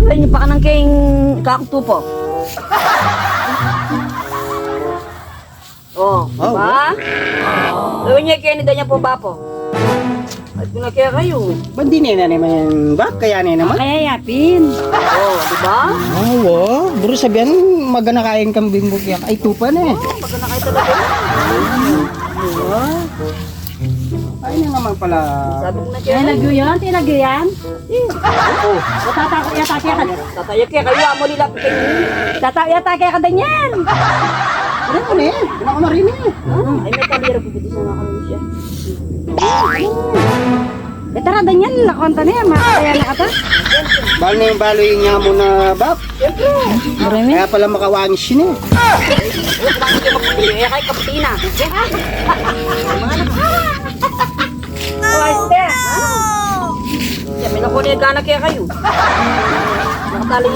Pwede niyo pa ka ng king kakutupo. Oh, diba? Gawin niya kayo ni Danya po ba po? At kung na kaya kayo. Ba't di na naman yan? Bak, kaya na naman? Kaya yapin. Oh, diba? Oo, bro, sabihan, magana kain kambing mo kaya ay tupa na eh. Oh, baga na kayo talaga. Ay na naman pala. Sabi ko na kaya. Tinagyo yan? Tinagyo yan? Oo. Tatako yata kaya ka. Tataya kaya kayo amo nila kayo. Tatako yata kaya ka din yan. Ano ko na eh? Wala ko na rin eh. Ay, may kalira po dito sa mga kanong siya. Eh tara din yan. Lakonta na yan. Makakaya na kata. Balo na yung balo yung nga mo na bak. Siyempre. Marami. Kaya pala makawangis yun eh. Huwag ba kayo kapatid? Kaya kayo kapatina. Guys, te. Yan, may nakuha niya gana kaya kayo. Nakatali,